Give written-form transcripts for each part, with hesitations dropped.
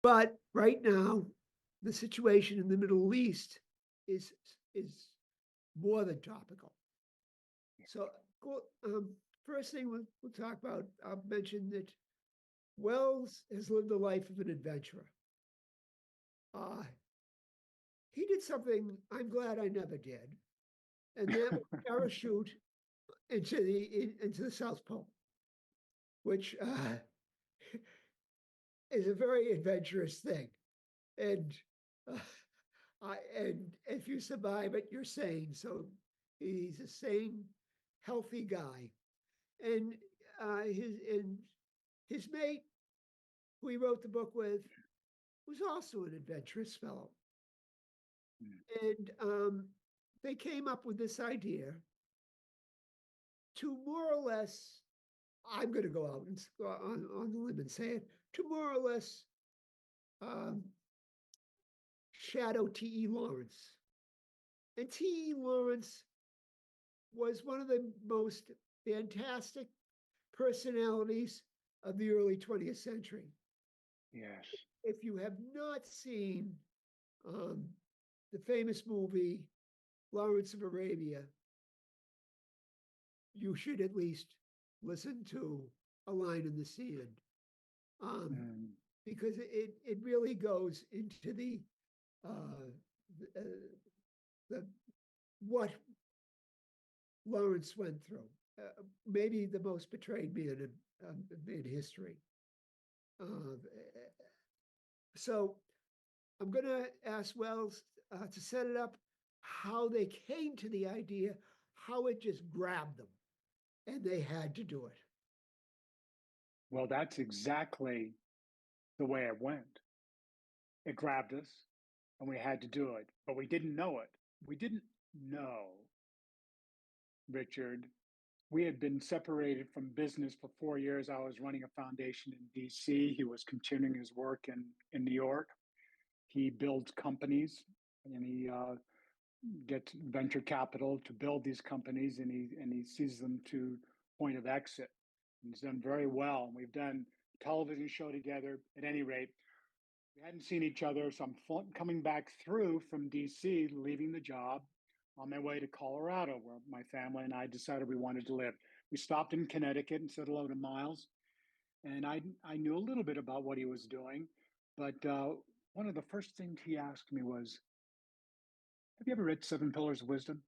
But right now, the situation in the Middle East is is more than topical. So, first thing we'll talk about, I'll mention that Wells has lived the life of an adventurer. Uh, he did something I'm glad I never did, and that was parachute into the South Pole, which is a very adventurous thing. And uh, and if you survive it, you're sane. So he's a sane, healthy guy. And his mate, who he wrote the book with, was also an adventurous fellow. And they came up with this idea to more or less, I'm going to go out and go on the limb and say it, to more or less um, shadow T.E. Lawrence. And T.E. Lawrence was one of the most fantastic personalities of the early 20th century. Yes. If you have not seen the famous movie Lawrence of Arabia, you should at least listen to A Line in the Sand, because it really goes into uh, the what Lawrence went through. Maybe the most betrayed man in history. So I'm going to ask Wells to set it up, how they came to the idea, how it just grabbed them, and they had to do it. Well, that's exactly the way it went. It grabbed us and we had to do it, but we didn't know it. We didn't know, Richard. We had been separated from business for 4 years. I was running a foundation in DC. He was continuing his work in New York. He builds companies and he gets venture capital to build these companies, and he sees them to point of exit. And he's done very well. We've done a television show together. At any rate, we hadn't seen each other, so I'm coming back through from DC, leaving the job on my way to Colorado, where my family and I decided we wanted to live. We stopped in Connecticut and said hello to Miles, and I knew a little bit about what he was doing, but one of the first things he asked me was, "Have you ever read Seven Pillars of Wisdom?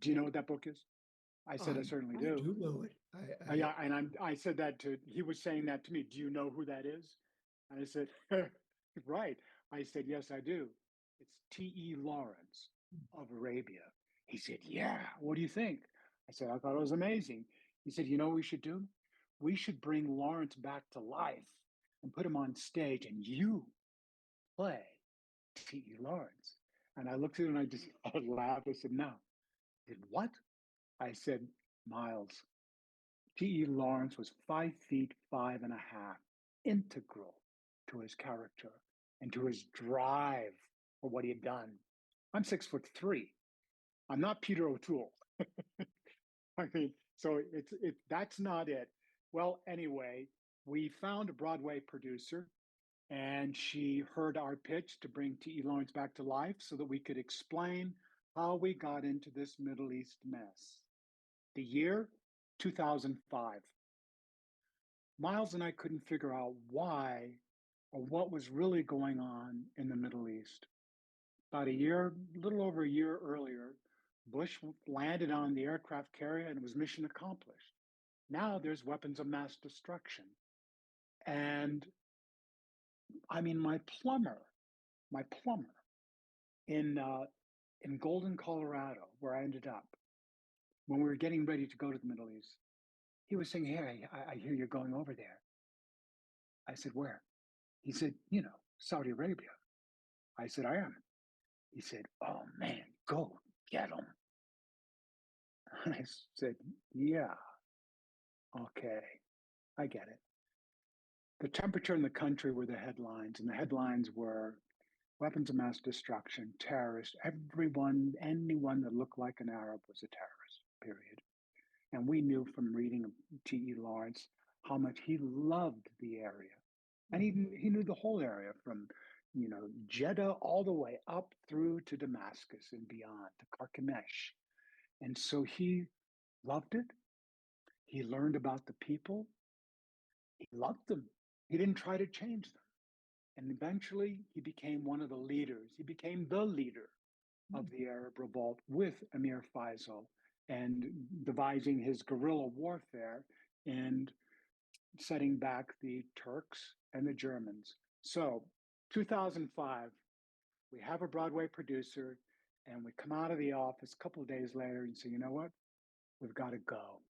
Do you know what that book is?" I said, "I certainly I do." do know it. Yeah, and I said that to, he was saying that to me. "Do you know who that is?" And I said, "Right." I said, "Yes, I do. It's T.E. Lawrence of Arabia." He said, "Yeah, what do you think?" I said, "I thought it was amazing." He said, "You know what we should do? We should bring Lawrence back to life and put him on stage, and you play T.E. Lawrence." And I looked at him and I just laughed. I said, "No." He said, "What?" I said, "Miles, T.E. Lawrence was 5 feet 5.5, integral to his character and to his drive for what he had done. I'm 6'3". I'm not Peter O'Toole." I mean, so that's not it. Well, anyway, we found a Broadway producer, and she heard our pitch to bring T.E. Lawrence back to life so that we could explain how we got into this Middle East mess. The year 2005. Miles and I couldn't figure out why or what was really going on in the Middle East. About a little over a year earlier, Bush landed on the aircraft carrier and it was mission accomplished. Now there's weapons of mass destruction. And I mean, my plumber in Golden, Colorado, where I ended up, when we were getting ready to go to the Middle East, he was saying, "Hey, I hear you're going over there." I said, "Where?" He said, "Saudi Arabia." I said, "I am." He said, "Oh man, go get them." I said, "Yeah, okay, I get it." The temperature in the country were the headlines, and the headlines were weapons of mass destruction, terrorists, anyone that looked like an Arab was a terrorist, period. And we knew from reading T.E. Lawrence how much he loved the area. And he knew the whole area from, Jeddah all the way up through to Damascus and beyond to Carchemish. And so he loved it. He learned about the people. He loved them. He didn't try to change them. And eventually he became one of the leaders. He became the leader of the Arab revolt with Emir Faisal and devising his guerrilla warfare and setting back the Turks and the Germans. So 2005, we have a Broadway producer and we come out of the office a couple of days later and say, you know what? We've got to go.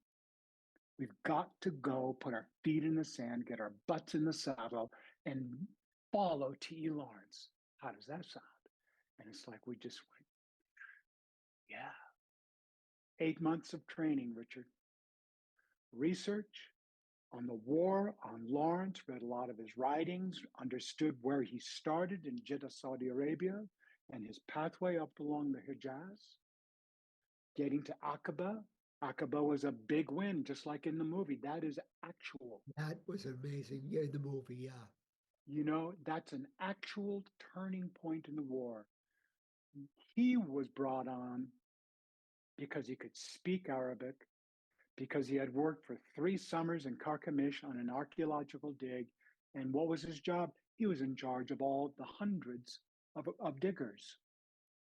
We've got to go put our feet in the sand, get our butts in the saddle, and follow T.E. Lawrence. How does that sound? And it's like we just went, yeah. 8 months of training, Richard. Research on the war, on Lawrence, read a lot of his writings, understood where he started in Jeddah, Saudi Arabia, and his pathway up along the Hijaz, getting to Aqaba. Aqaba was a big win, just like in the movie. That is actual. That was amazing. Yeah, in the movie, yeah. That's an actual turning point in the war. He was brought on because he could speak Arabic, because he had worked for 3 summers in Carchemish on an archaeological dig. And what was his job? He was in charge of all the hundreds of diggers.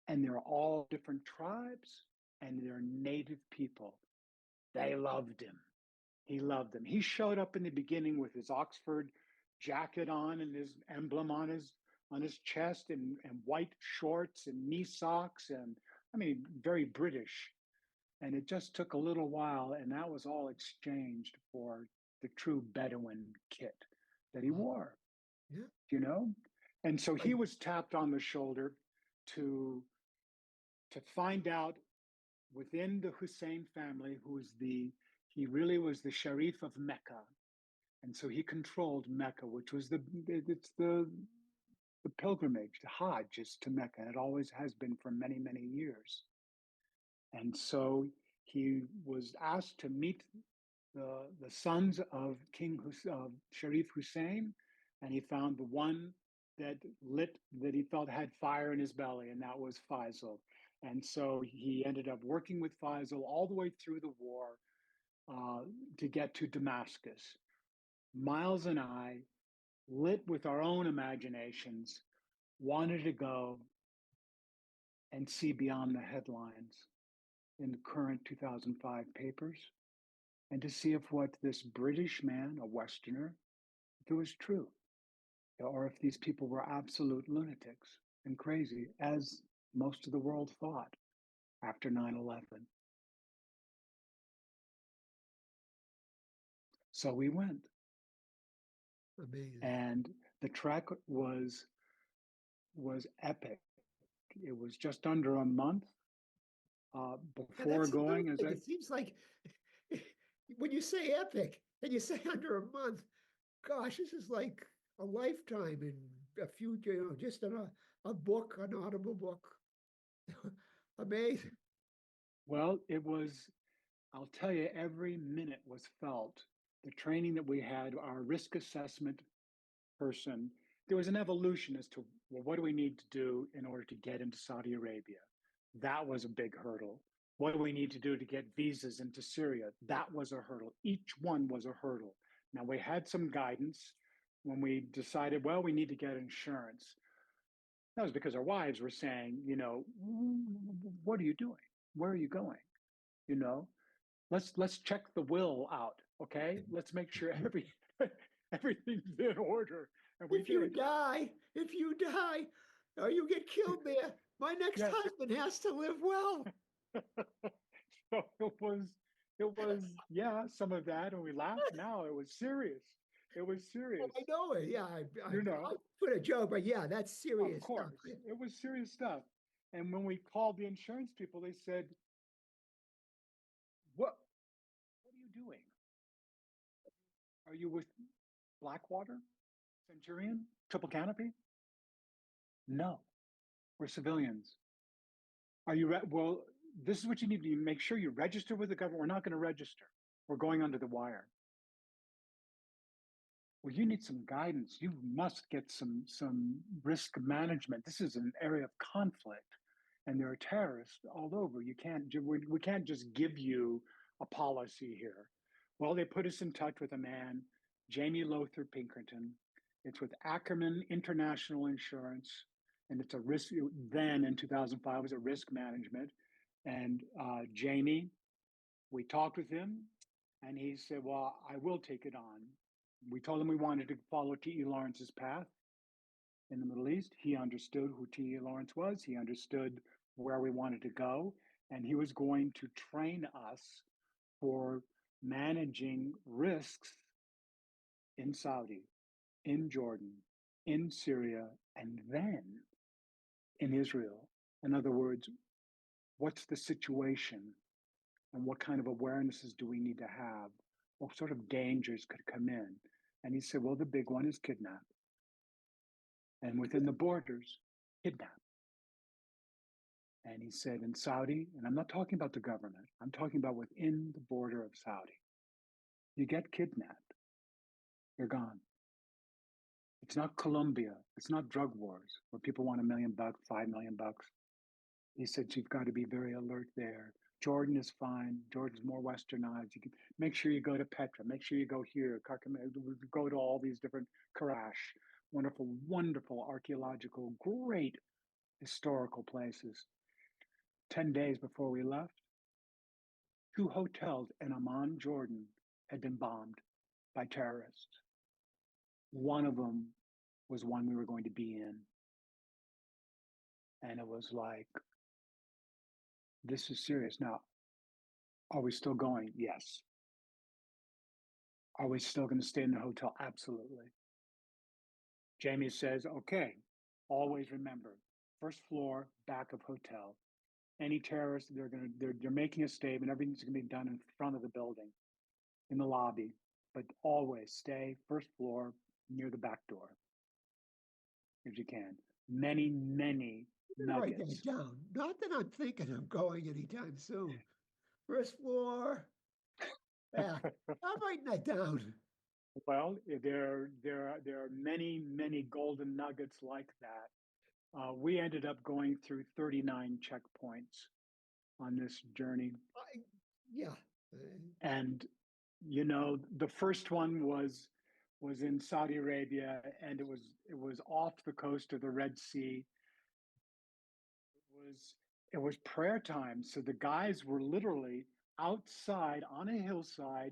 And they're all different tribes and they're native people. They loved him. He loved them. He showed up in the beginning with his Oxford jacket on and his emblem on his chest and white shorts and knee socks. And I mean, very British. And it just took a little while, and that was all exchanged for the true Bedouin kit that he wore, Yeah. And so he Like, was tapped on the shoulder to find out within the Hussein family he really was the Sharif of Mecca. And so he controlled Mecca, which was the pilgrimage, the Hajj is to Mecca. And it always has been for many, many years. And so he was asked to meet the sons of Sharif Hussein, and he found the one that he felt had fire in his belly, and that was Faisal. And so he ended up working with Faisal all the way through the war to get to Damascus. Miles and I, lit with our own imaginations, wanted to go and see beyond the headlines in the current 2005 papers and to see if what this British man, a Westerner, if it was true, or if these people were absolute lunatics and crazy, as most of the world thought after 9/11. So we went. amazing. And the trek was epic. It was just under a month before going. It seems like when you say epic and you say under a month, gosh, this is like a lifetime in a few, just in a book, an audible book. Amazing. Well, it was, I'll tell you, every minute was felt. The training that we had, our risk assessment person, there was an evolution as to, well, what do we need to do in order to get into Saudi Arabia? That was a big hurdle. What do we need to do to get visas into Syria? That was a hurdle. Each one was a hurdle. Now, we had some guidance when we decided, well, we need to get insurance. That was because our wives were saying, what are you doing? Where are you going? You know, let's check the will out. Okay, let's make sure everything's in order. And we If you did. if you die, or you get killed there, my next Yes. husband has to live well. So yeah, some of that, and we laughed. Now it was serious. It was serious. I know it. Yeah, You know, I put a joke, but yeah, that's of serious stuff. course, it was serious stuff. And when we called the insurance people, they said, What are you doing? Are you with Blackwater, Centurion, Triple Canopy? No, we're civilians. Are you well? This is what you need to make sure you register with the government. We're not going to register. We're going under the wire. well, you need some guidance. You must get some risk management. This is an area of conflict, and there are terrorists all over. We can't just give you a policy here. Well, they put us in touch with a man, Jamie Lothar Pinkerton. It's with Ackerman International Insurance, and it's a risk. Then in 2005 was a risk management, and Jamie, we talked with him, and he said, "Well, I will take it on." We told him we wanted to follow T.E. Lawrence's path in the Middle East. He understood who T.E. Lawrence was. He understood where we wanted to go, and he was going to train us for managing risks in Saudi, in Jordan, in Syria, and then in Israel. In other words, what's the situation and what kind of awarenesses do we need to have? What sort of dangers could come in? And he said, well, the big one is kidnap. And within the borders, kidnap. And he said in Saudi, and I'm not talking about the government, I'm talking about within the border of Saudi. You get kidnapped, you're gone. It's not Colombia, it's not drug wars where people want $1 million, $5 million. He said, you've got to be very alert there. Jordan is fine. Jordan's more westernized. You can make sure you go to Petra. Make sure you go here. Go to all these different Karash. Wonderful, wonderful archaeological, great historical places. 10 days before we left, 2 hotels in Amman, Jordan, had been bombed by terrorists. One of them was one we were going to be in. And it was like, this is serious. Now, are we still going? Yes. Are we still going to stay in the hotel? Absolutely. Jamie says, okay, always remember, first floor, back of hotel. Any terrorists, they're making a statement. Everything's going to be done in front of the building, in the lobby, but always stay first floor near the back door, if you can. Many, many Write nuggets. that down. Not that I'm thinking of going anytime soon. First floor, back. I'm writing that down. Well, there are many, many golden nuggets like that. We ended up going through 39 checkpoints on this journey. Yeah. And, you know, the first one was in Saudi Arabia, and it was off the coast of the Red Sea. It was prayer time. So the guys were literally outside on a hillside,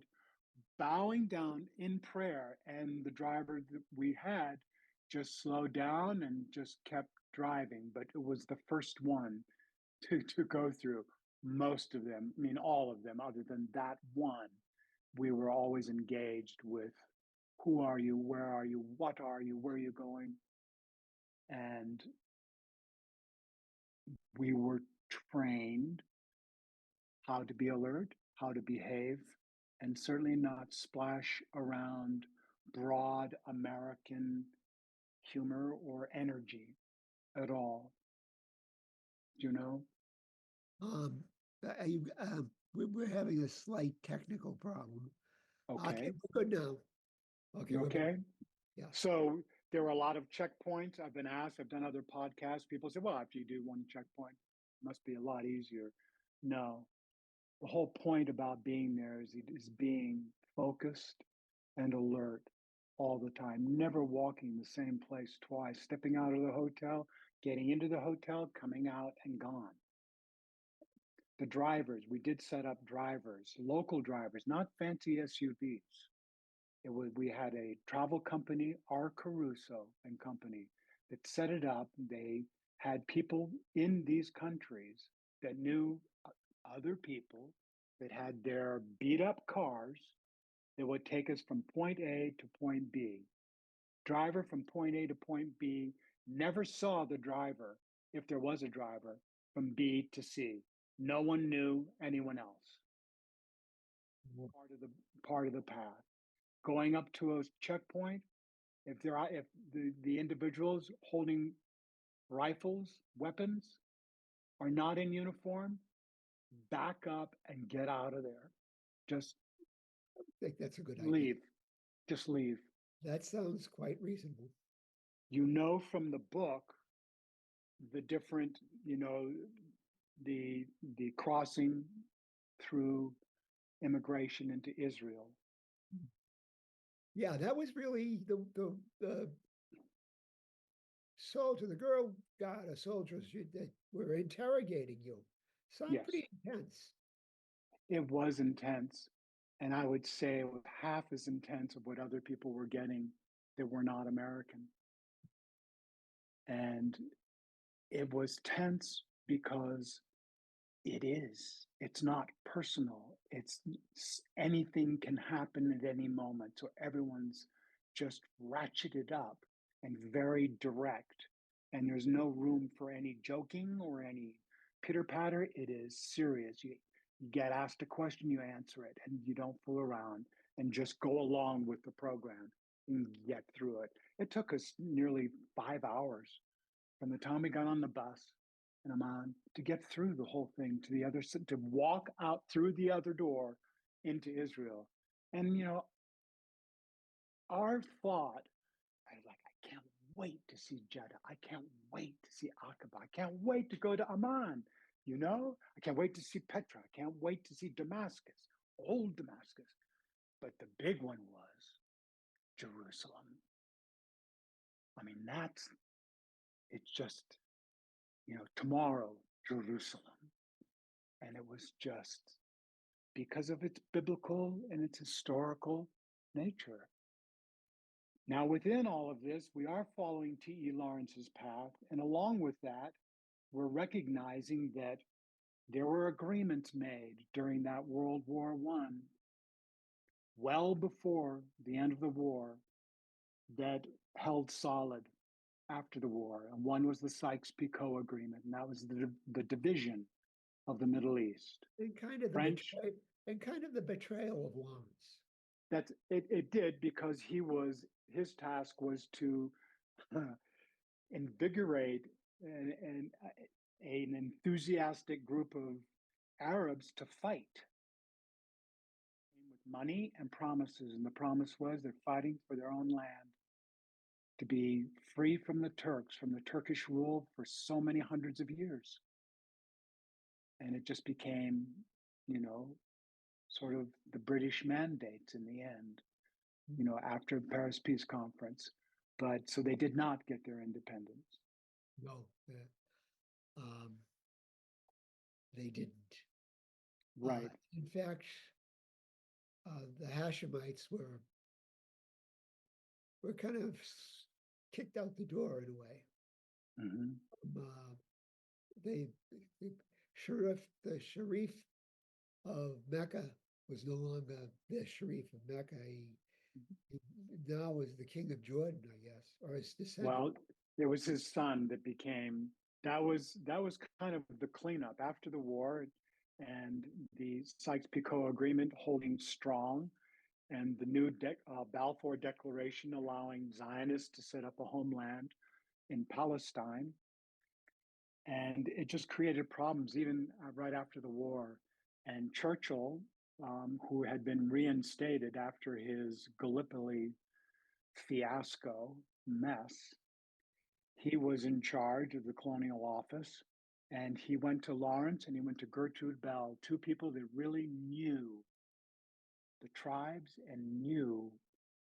bowing down in prayer, and the driver that we had just slowed down and just kept driving. But it was the first one to go through. Most of them, I mean, all of them, other than that one, we were always engaged with who are you, where are you, what are you, where are you going? And we were trained how to be alert, how to behave, and certainly not splash around broad American humor or energy at all. You know? We're having a slight technical problem. Okay. We're good now. Okay, You we're okay? Yeah. So there were a lot of checkpoints. I've been asked, I've done other podcasts. People say, well, after you do one checkpoint, it must be a lot easier. No. The whole point about being there is being focused and alert all the time, never walking the same place twice, stepping out of the hotel, getting into the hotel, coming out and gone. The drivers, we did set up drivers, local drivers, not fancy SUVs. We had a travel company, R. Caruso and Company, that set it up. They had people in these countries that knew other people that had their beat up cars that would take us from point A to point B. Driver from point A to point B never saw the driver, if there was a driver, from B to C. No one knew anyone else. Part of the path. Going up to a checkpoint, if the individuals holding rifles, weapons, are not in uniform, back up and get out of there. Just I think that's a good idea. leave. Just leave. That sounds quite reasonable. You know from the book the different, you know, the crossing through immigration into Israel. Yeah, that was really the soldier, the girl got a soldiers that were interrogating you. Sound Yes, pretty intense. it was intense. And I would say it was half as intense of what other people were getting that were not American. And it was tense because it's not personal. Anything can happen at any moment. So everyone's just ratcheted up and very direct. And there's no room for any joking or any pitter patter. It is serious. You get asked a question, you answer it, and you don't fool around and just go along with the program and get through it. It took us nearly 5 hours from the time we got on the bus and Amman to get through the whole thing to the other, to walk out through the other door into Israel. And, you know, our thought, I was like, I can't wait to see Jeddah. I can't wait to see Aqaba. I can't wait to go to Amman. You know, I can't wait to see Petra. I can't wait to see Damascus, old Damascus. But the big one was Jerusalem. I mean, it's just, you know, tomorrow, Jerusalem. And it was just because of its biblical and its historical nature. Now, within all of this, we are following T.E. Lawrence's path. And along with that, we're recognizing that there were agreements made during that World War I, well before the end of the war, that held solid after the war. And one was the Sykes-Picot Agreement, and that was the division of the Middle East. And kind of the French, betrayal of Lawrence. it did because his task was to invigorate an enthusiastic group of Arabs to fight with money and promises. And the promise was they're fighting for their own land, to be free from the Turks, from the Turkish rule for so many hundreds of years. And it just became, you know, sort of the British mandates in the end, you know, after the Paris Peace Conference. But so they did not get their independence. No, um, they didn't. Right. In fact, the Hashemites were kind of kicked out the door in a way. Mm-hmm. Uh, the the Sharif of Mecca was no longer the Sharif of Mecca. He now was the king of Jordan, I guess, or his descendant. Well, it was his son that became, that was kind of the cleanup after the war, and the Sykes-Picot Agreement holding strong, and the new Balfour Declaration allowing Zionists to set up a homeland in Palestine. And it just created problems even right after the war. And Churchill, who had been reinstated after his Gallipoli fiasco mess, he was in charge of the colonial office. And he went to Lawrence and he went to Gertrude Bell, two people that really knew the tribes and knew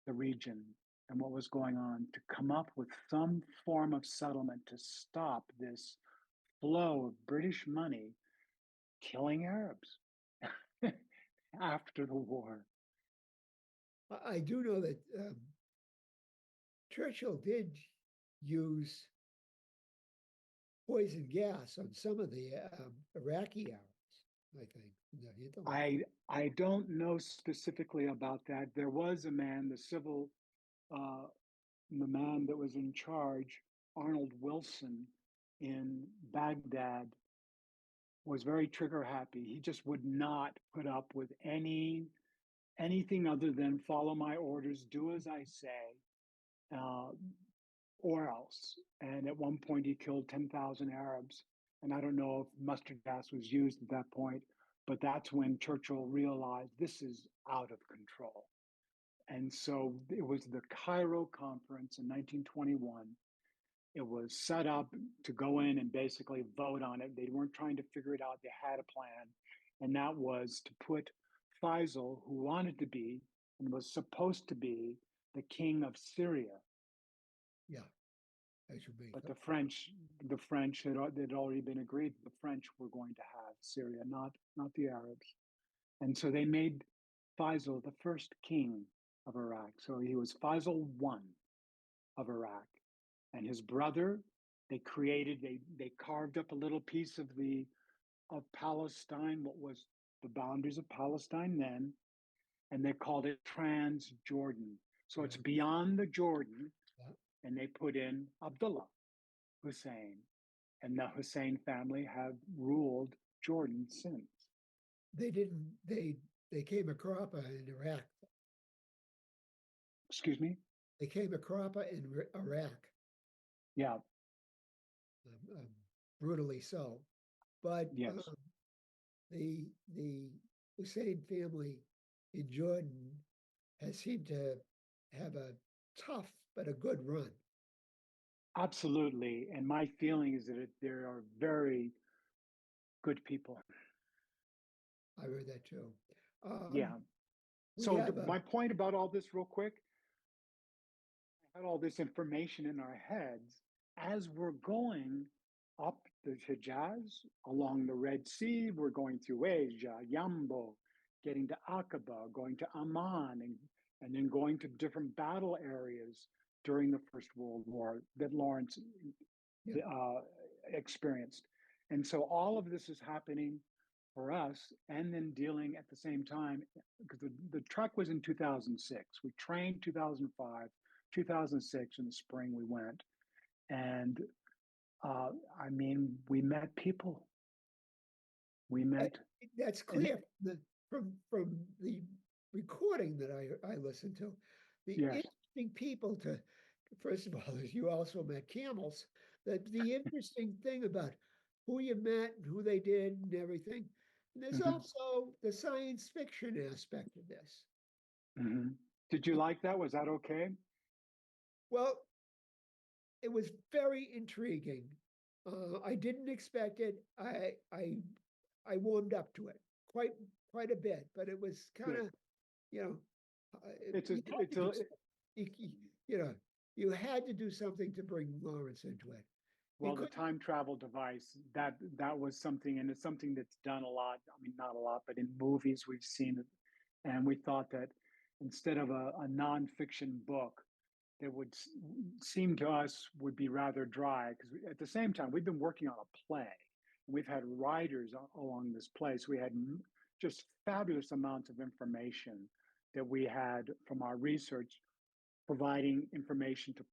the region and what was going on, to come up with some form of settlement to stop this flow of British money killing Arabs after the war. I do know that Churchill did use poison gas on some of the Iraqi Arabs, I think. I don't know specifically about that. There was a man, uh, the man that was in charge, Arnold Wilson in Baghdad, was very trigger happy. He just would not put up with anything other than follow my orders, do as I say, uh, or else. And at one point, he killed 10,000 Arabs. And I don't know if mustard gas was used at that point, but that's when Churchill realized this is out of control. And so it was the Cairo conference in 1921. It was set up to go in and basically vote on it. They weren't trying to figure it out. They had a plan. And that was to put Faisal, who wanted to be and was supposed to be the king of Syria. Yeah, that should be. But the French had already been agreed. The French were going to have Syria, not the Arabs. And so they made Faisal the first king of Iraq. So he was Faisal I of Iraq. And his brother, they carved up a little piece of Palestine, what was the boundaries of Palestine then, and they called it Transjordan. So it's beyond the Jordan, Yeah. and they put in Abdullah Hussein, and the Hussein family have ruled Jordan since. They didn't. They came a cropper in Iraq. Excuse me? They came a cropper in Iraq, Yeah, brutally so. But yes, the Hussein family in Jordan has seemed to have a tough but a good run. absolutely. And my feeling is that there are very good people. I heard that too. Yeah. We So have a my point about all this, real quick, I had all this information in our heads as we're going up the Hijaz, along the Red Sea. We're going through Asia, Yambo, getting to Aqaba, going to Amman, and then going to different battle areas during the First World War that Lawrence yeah, experienced. And so all of this is happening for us, and then dealing at the same time, because the trek was in 2006. We trained 2005, 2006 in the spring we went. And I mean, we met people. We that- met, that's and clear from the recording that I listened to. The yes, interesting people to first of all is you also met camels. The interesting thing about who you met and who they did and everything. And there's mhm, also the science fiction aspect of this. mhm. Did you like that? Was that okay? Well, it was very intriguing. I didn't expect it. I warmed up to it quite a bit, but it was kind Good. of you know It's a, you had it's to do a, you know you had to do something to bring Lawrence into it. You well, the couldn't. time travel device, that was something, and it's something that's done a lot. I mean, not a lot, but in movies we've seen it. And we thought that instead of a nonfiction book that would seem to us would be rather dry, because at the same time we've been working on a play. We've had writers along this play, so we had just fabulous amounts of information that we had from our research, providing information to